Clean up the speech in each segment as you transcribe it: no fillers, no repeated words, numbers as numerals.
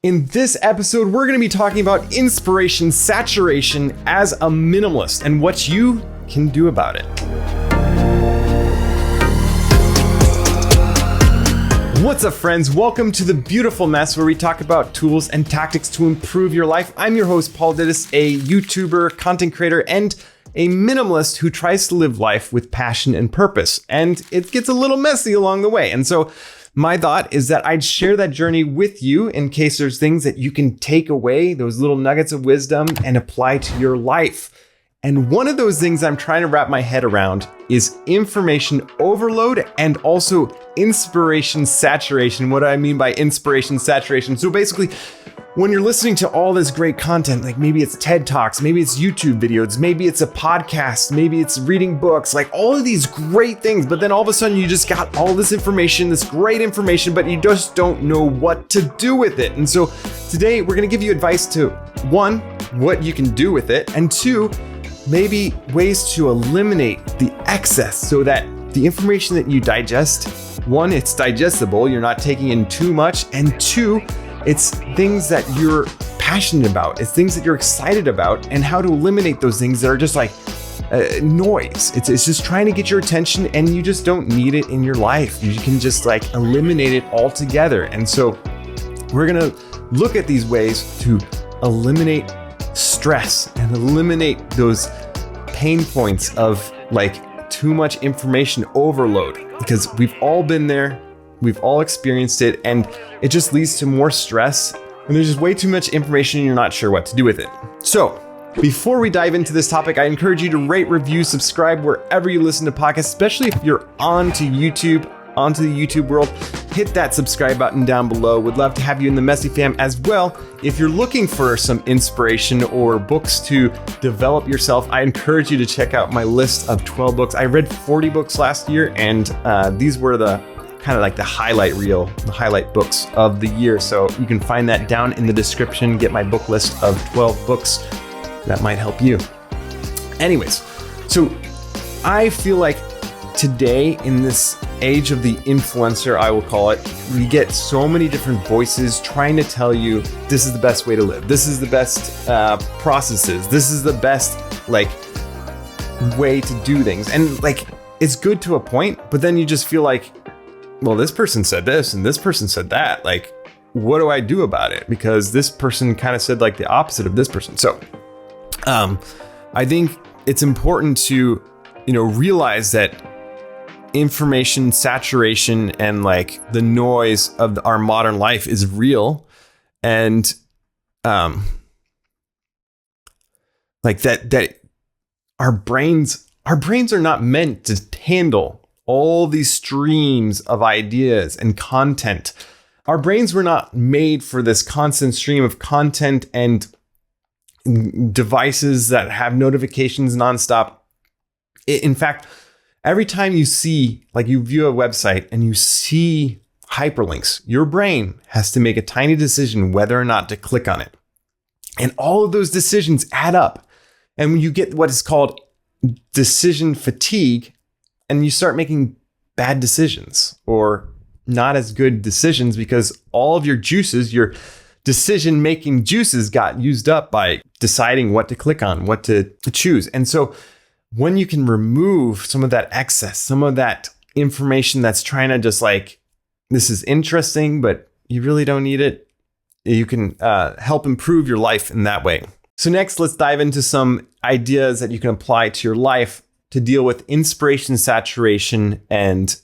In this episode, we're going to be talking about inspiration saturation as a minimalist and what you can do about it. What's up, friends? Welcome to The Beautiful Mess, where we talk about tools and tactics to improve your life. I'm your host, Paul Dittis, a YouTuber, content creator, and a minimalist who tries to live life with passion and purpose. And it gets a little messy along the way. And so my thought is that I'd share that journey with you in case there's things that you can take away, those little nuggets of wisdom, and apply to your life. And one of those things I'm trying to wrap my head around is information overload and also inspiration saturation. What do I mean by inspiration saturation? So basically, when you're listening to all this great content, like maybe it's TED Talks, maybe it's YouTube videos, maybe it's a podcast, maybe it's reading books, like all of these great things, but then all of a sudden you just got all this information, this great information, but you just don't know what to do with it. And so today we're going to give you advice to, one, what you can do with it, and two, maybe ways to eliminate the excess so that the information that you digest, one, it's digestible, you're not taking in too much, and two, it's things that you're passionate about. It's things that you're excited about, and how to eliminate those things that are just like noise. It's just trying to get your attention, and you just don't need it in your life. You can just like eliminate it altogether. And so we're going to look at these ways to eliminate stress and eliminate those pain points of like too much information overload, because we've all been there. We've all experienced it, and it just leads to more stress, and there's just way too much information and you're not sure what to do with it. So before we dive into this topic, I encourage you to rate, review, subscribe wherever you listen to podcasts, especially if you're onto the YouTube world. Hit that subscribe button down below. Would love to have you in the Messy fam as well. If you're looking for some inspiration or books to develop yourself, I encourage you to check out my list of 12 books. I read 40 books last year, and these were the kind of like the highlight reel, the highlight books of the year. So you can find that down in the description. Get my book list of 12 books that might help you. Anyways, so I feel like today, in this age of the influencer, I will call it, we get so many different voices trying to tell you this is the best way to live. This is the best processes. This is the best like way to do things. And like, it's good to a point, but then you just feel like, well, this person said this and this person said that. Like, what do I do about it? Because this person kind of said like the opposite of this person. So I think it's important to, realize that information saturation and like the noise of our modern life is real. And like that our brains are not meant to handle all these streams of ideas and content. Our brains were not made for this constant stream of content and devices that have notifications nonstop. In fact, every time you view a website and you see hyperlinks, your brain has to make a tiny decision whether or not to click on it. And all of those decisions add up. And when you get what is called decision fatigue, and you start making bad decisions or not as good decisions because all of your juices, your decision-making juices got used up by deciding what to click on, what to choose. And so when you can remove some of that excess, some of that information that's trying to just like, this is interesting, but you really don't need it, you can help improve your life in that way. So next, let's dive into some ideas that you can apply to your life to deal with inspiration saturation and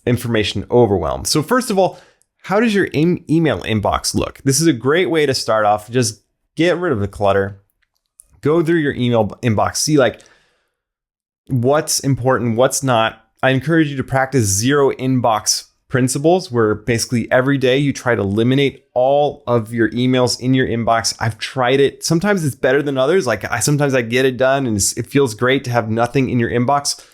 information overwhelm. So first of all, how does your email inbox look? This is a great way to start off. Just get rid of the clutter. Go through your email inbox. See like what's important, what's not. I encourage you to practice zero inbox principles, where basically every day you try to eliminate all of your emails in your inbox. I've tried it. Sometimes it's better than others. Like sometimes I get it done and it feels great to have nothing in your inbox.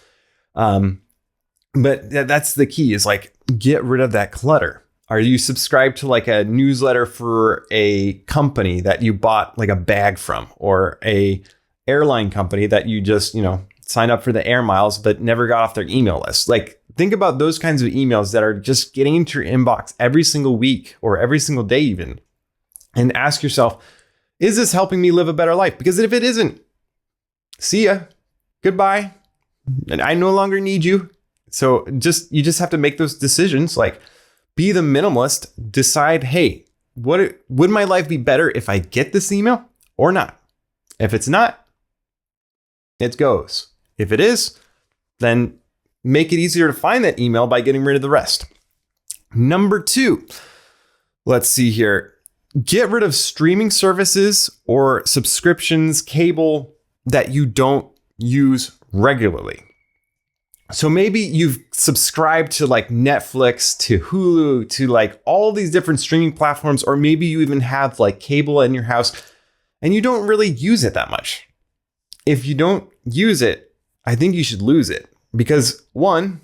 But that's the key, is like, get rid of that clutter. Are you subscribed to like a newsletter for a company that you bought like a bag from, or a airline company that you just, signed up for the air miles, but never got off their email list? Like, think about those kinds of emails that are just getting into your inbox every single week or every single day even. and ask yourself, is this helping me live a better life? Because if it isn't, see ya, goodbye, and I no longer need you. So you just have to make those decisions. Like, be the minimalist. Decide, hey, would my life be better if I get this email or not? If it's not, it goes. If it is, then make it easier to find that email by getting rid of the rest. Number 2, let's see here. Get rid of streaming services or subscriptions, cable that you don't use regularly. So maybe you've subscribed to like Netflix, to Hulu, to like all these different streaming platforms, or maybe you even have like cable in your house and you don't really use it that much. If you don't use it, I think you should lose it, because one,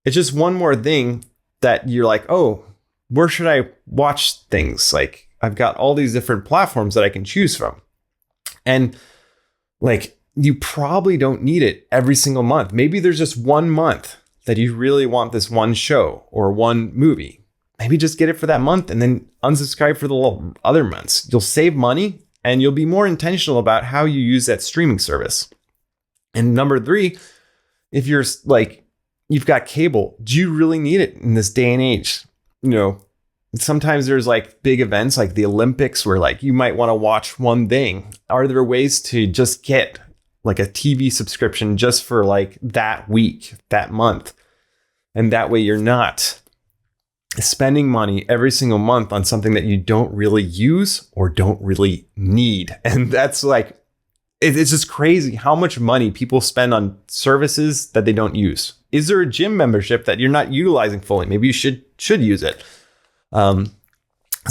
it's just one more thing that you're like, oh, where should I watch things? Like, I've got all these different platforms that I can choose from. And like, you probably don't need it every single month. Maybe there's just 1 month that you really want this one show or one movie. Maybe just get it for that month and then unsubscribe for the other months. You'll save money and you'll be more intentional about how you use that streaming service. And number 3, if you're like, you've got cable, do you really need it in this day and age? You know, sometimes there's like big events like the Olympics where like you might want to watch one thing. Are there ways to just get like a TV subscription just for like that week, that month? And that way you're not spending money every single month on something that you don't really use or don't really need. And that's like, it's just crazy how much money people spend on services that they don't use. Is there a gym membership that you're not utilizing fully? Maybe you should use it. So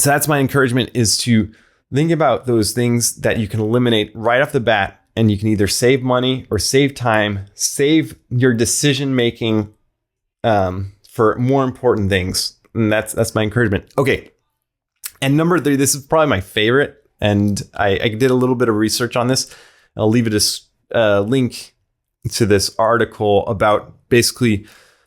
that's my encouragement, is to think about those things that you can eliminate right off the bat. And you can either save money or save time, save your decision making for more important things. And that's my encouragement. Okay. And number 3, this is probably my favorite. And I did a little bit of research on this. I'll leave it a link to this article about basically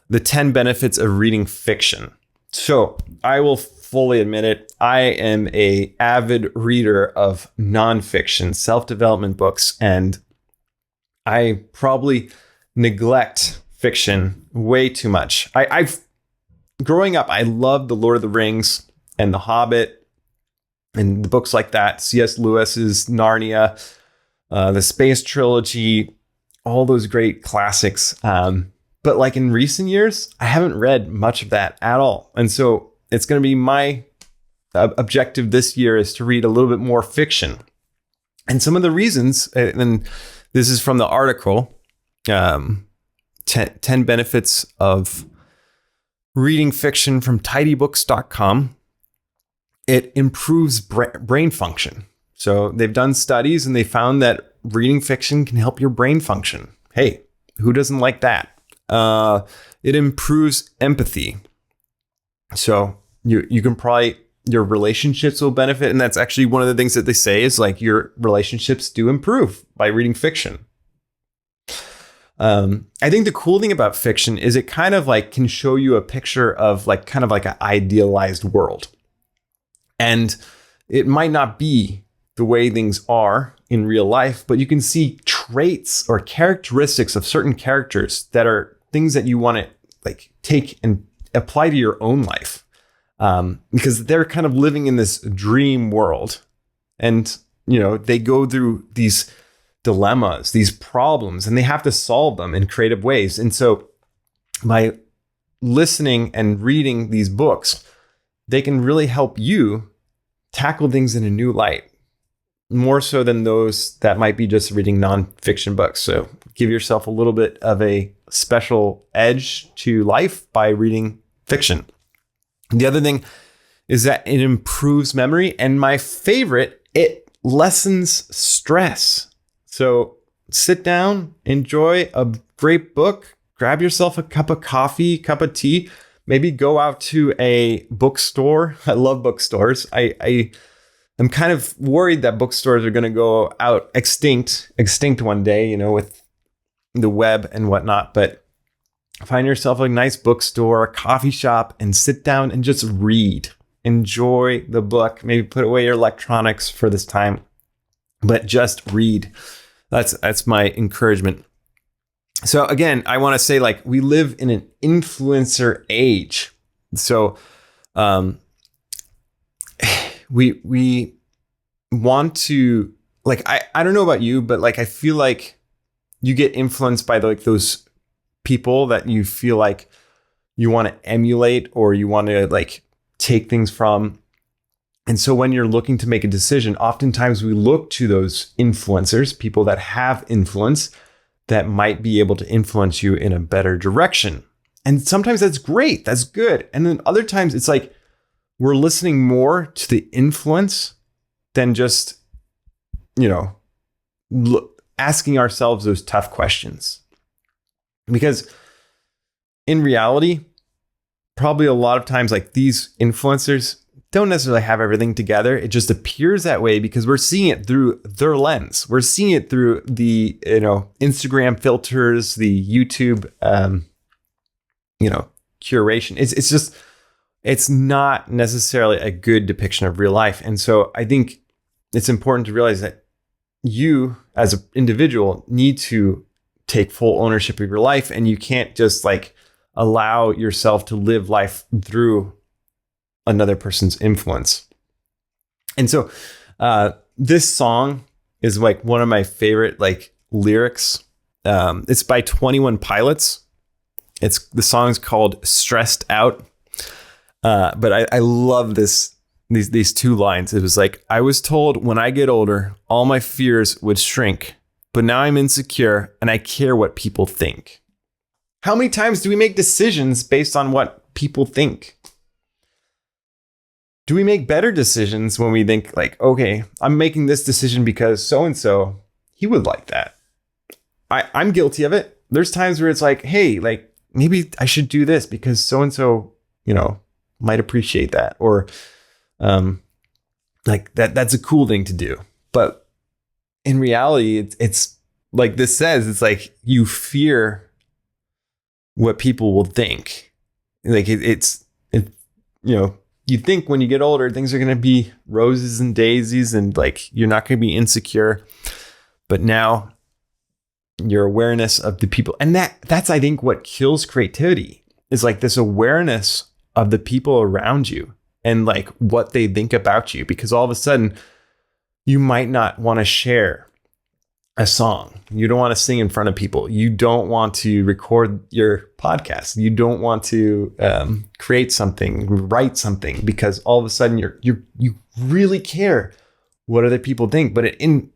the 10 benefits of reading fiction. So I will fully admit it, I am an avid reader of nonfiction, self-development books, and I probably neglect fiction way too much. Growing up, I loved The Lord of the Rings and The Hobbit and the books like that, C.S. Lewis's Narnia, the Space Trilogy, all those great classics. But like in recent years, I haven't read much of that at all. And so it's going to be my objective this year is to read a little bit more fiction. And some of the reasons, and this is from the article, 10 benefits of reading fiction from tidybooks.com. It improves brain function. So they've done studies and they found that reading fiction can help your brain function. Hey, who doesn't like that? It improves empathy. So you can probably, your relationships will benefit. And that's actually one of the things that they say is like your relationships do improve by reading fiction. I think the cool thing about fiction is it kind of like can show you a picture of like kind of like an idealized world. And it might not be the way things are in real life, but you can see traits or characteristics of certain characters that are things that you want to like take and apply to your own life. Because they're kind of living in this dream world, and, you know, they go through these dilemmas, these problems, and they have to solve them in creative ways. And so by listening and reading these books, they can really help you tackle things in a new light, more so than those that might be just reading nonfiction books. So give yourself a little bit of a special edge to life by reading fiction. The other thing is that it improves memory. And my favorite, it lessens stress. So sit down, enjoy a great book, grab yourself a cup of coffee, cup of tea, maybe go out to a bookstore. I love bookstores. I'm kind of worried that bookstores are going to go out extinct one day, you know, with the web and whatnot. But find yourself a nice bookstore, a coffee shop, and sit down and just read enjoy the book, maybe put away your electronics for this time, but just read. That's my encouragement. So again, I want to say, like, we live in an influencer age. So we want to, like, I don't know about you, but like, I feel like you get influenced by like those people that you feel like you want to emulate or you want to like take things from. And so when you're looking to make a decision, oftentimes we look to those influencers, people that have influence that might be able to influence you in a better direction. And sometimes that's great. That's good. And then other times it's like we're listening more to the influence than just, asking ourselves those tough questions. Because in reality, probably a lot of times, like, these influencers don't necessarily have everything together. It just appears that way because we're seeing it through their lens. We're seeing it through the, Instagram filters, the YouTube, curation. It's not necessarily a good depiction of real life. And so I think it's important to realize that you as an individual need to take full ownership of your life, and you can't just like allow yourself to live life through another person's influence. And so this song is like one of my favorite like lyrics. It's by 21 Pilots. The song's called Stressed Out. But I love these two lines. It was like, I was told when I get older, all my fears would shrink, but now I'm insecure and I care what people think. How many times do we make decisions based on what people think? Do we make better decisions when we think like, okay, I'm making this decision because so-and-so, he would like that. I'm guilty of it. There's times where it's like, hey, like, maybe I should do this because so-and-so, might appreciate that. Or like that's a cool thing to do. But in reality, it's like this says, it's like you fear what people will think. Like you think when you get older, things are going to be roses and daisies and like you're not going to be insecure. But now your awareness of the people, and that's I think what kills creativity, is like this awareness of the people around you and like what they think about you, because all of a sudden you might not want to share a song. You don't want to sing in front of people. You don't want to record your podcast. You don't want to create something, write something, because all of a sudden you really care what other people think, but in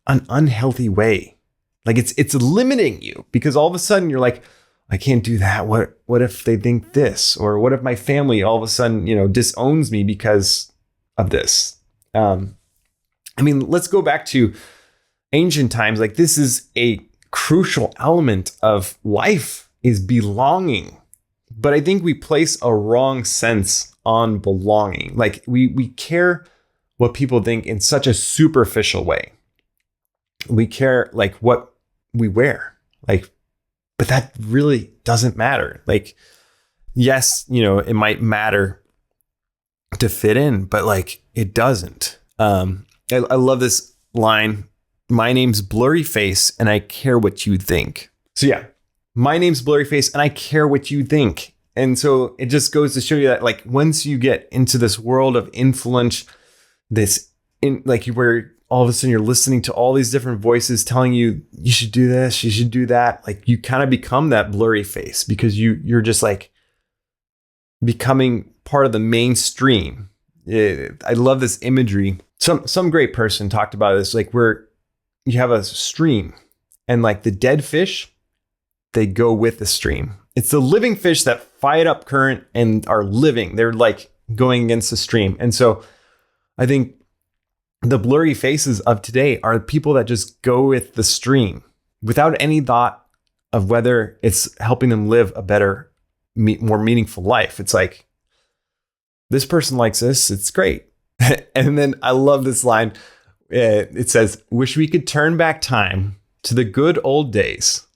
an unhealthy way. Like it's limiting you, because all of a sudden you're like, I can't do that. What if they think this? Or what if my family all of a sudden, disowns me because of this? Let's go back to ancient times. Like, this is a crucial element of life, is belonging. But I think we place a wrong sense on belonging. Like we care what people think in such a superficial way. We care like what we wear, like, but that really doesn't matter. Like, yes, it might matter to fit in, but like it doesn't. I love this line. My name's Blurry Face and I care what you think. So yeah, my name's Blurry Face and I care what you think. And so it just goes to show you that like once you get into this world of influence, where all of a sudden you're listening to all these different voices telling you, you should do this, you should do that. Like you kind of become that blurry face because you're just like becoming part of the mainstream. I love this imagery. Some great person talked about this, like where you have a stream and like the dead fish, they go with the stream. It's the living fish that fight up current and are living. They're like going against the stream. And so I think the blurry faces of today are people that just go with the stream without any thought of whether it's helping them live a better, more meaningful life. It's like, this person likes this, it's great. And then I love this line. It says, wish we could turn back time to the good old days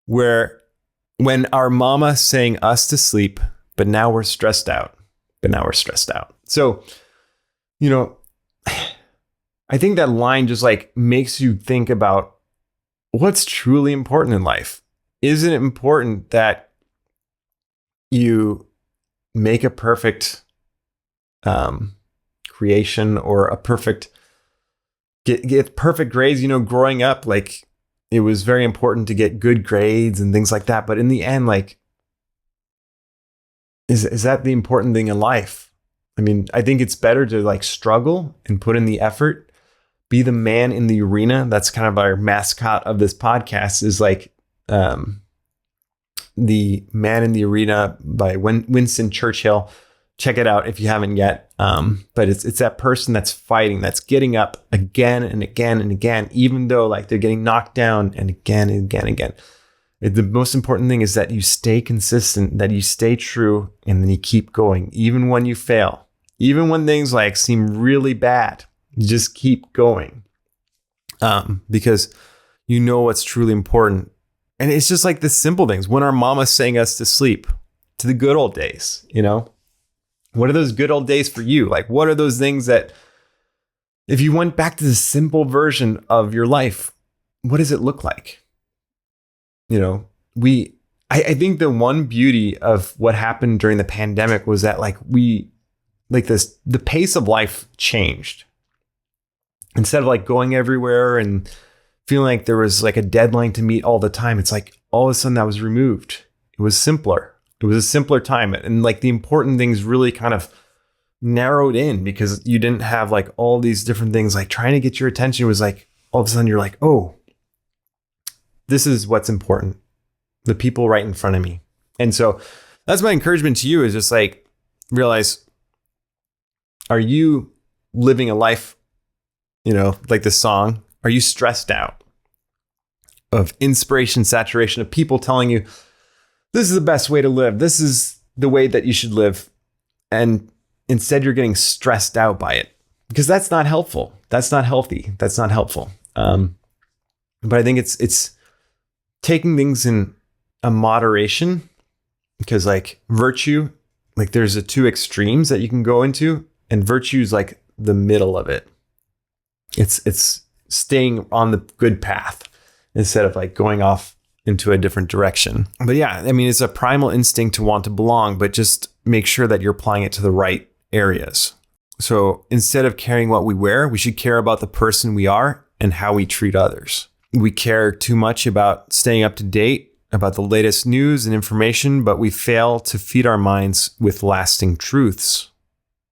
when our mama sang us to sleep, but now we're stressed out. but now we're stressed out. So, I think that line just like makes you think about what's truly important in life. Isn't it important that you make a perfect creation or a perfect get perfect grades? Growing up, like it was very important to get good grades and things like that. But in the end, like, is that the important thing in life? I mean, I think it's better to like struggle and put in the effort, be the man in the arena. That's kind of our mascot of this podcast, is like the Man in the Arena by Winston Churchill. Check it out if you haven't yet. But it's that person that's fighting, that's getting up again and again and again, even though like they're getting knocked down and again and again and again. The most important thing is that you stay consistent, that you stay true, and then you keep going, even when you fail, even when things like seem really bad. You just keep going because you know what's truly important. And it's just like the simple things. When our mama sang us to sleep, to the good old days, what are those good old days for you? Like, what are those things that if you went back to the simple version of your life, what does it look like? I think the one beauty of what happened during the pandemic was that the pace of life changed. Instead of like going everywhere and feeling like there was like a deadline to meet all the time, it's like all of a sudden that was removed. It was simpler. It was a simpler time. And like the important things really kind of narrowed in because you didn't have like all these different things like trying to get your attention. It was like all of a sudden you're like, oh, this is what's important. The people right in front of me. And so that's my encouragement to you, is just like realize, are you living a life, like the song? Are you stressed out of inspiration, saturation, of people telling you, this is the best way to live, this is the way that you should live, and instead you're getting stressed out by it? Because that's not helpful. That's not healthy. That's not helpful. But I think it's taking things in a moderation, because like virtue, like there's the two extremes that you can go into, and virtue is like the middle of it. It's staying on the good path instead of like going off into a different direction. But yeah, I mean, it's a primal instinct to want to belong, but just make sure that you're applying it to the right areas. So instead of caring what we wear, we should care about the person we are and how we treat others. We care too much about staying up to date about the latest news and information, but we fail to feed our minds with lasting truths.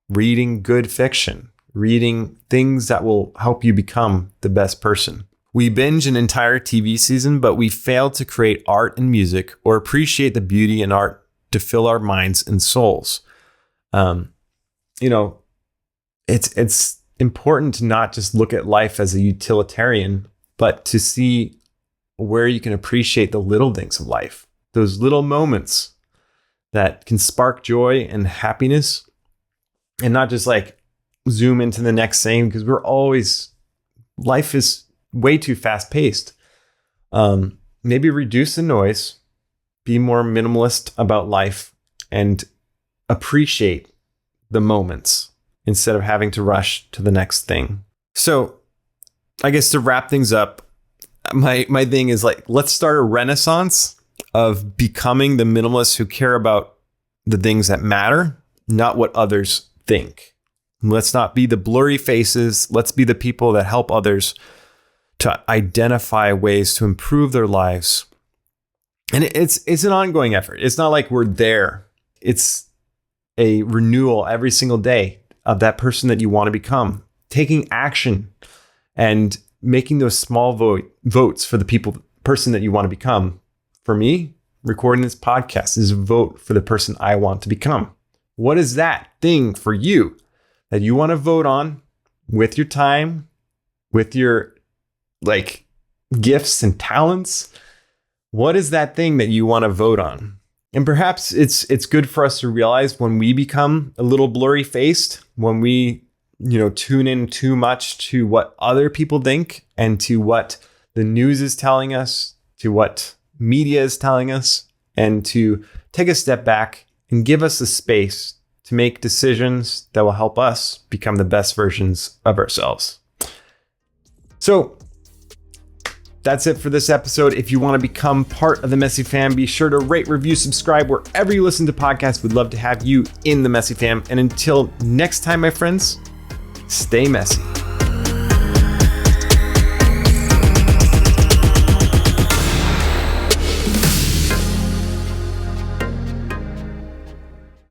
Reading good fiction, reading things that will help you become the best person. We binge an entire TV season, but we fail to create art and music or appreciate the beauty in art to fill our minds and souls. It's important to not just look at life as a utilitarian, but to see where you can appreciate the little things of life, those little moments that can spark joy and happiness, and not just like zoom into the next thing, because life is way too fast paced. Maybe reduce the noise, be more minimalist about life, and appreciate the moments instead of having to rush to the next thing. So I guess to wrap things up, my thing is like, let's start a renaissance of becoming the minimalists who care about the things that matter, not what others think. Let's not be the blurry faces. Let's be the people that help others to identify ways to improve their lives. And it's an ongoing effort. It's not like we're there. It's a renewal every single day of that person that you want to become, taking action and making those small votes for the person that you want to become. For me, recording this podcast is a vote for the person I want to become. What is that thing for you that you want to vote on with your time, with your like gifts and talents? What is that thing that you want to vote on? And perhaps it's good for us to realize when we become a little blurry faced, when we tune in too much to what other people think and to what the news is telling us, to what media is telling us, and to take a step back and give us the space to make decisions that will help us become the best versions of ourselves. So that's it for this episode. If you want to become part of the Messy Fam, be sure to rate, review, subscribe wherever you listen to podcasts. We'd love to have you in the Messy Fam. And until next time, my friends, stay messy.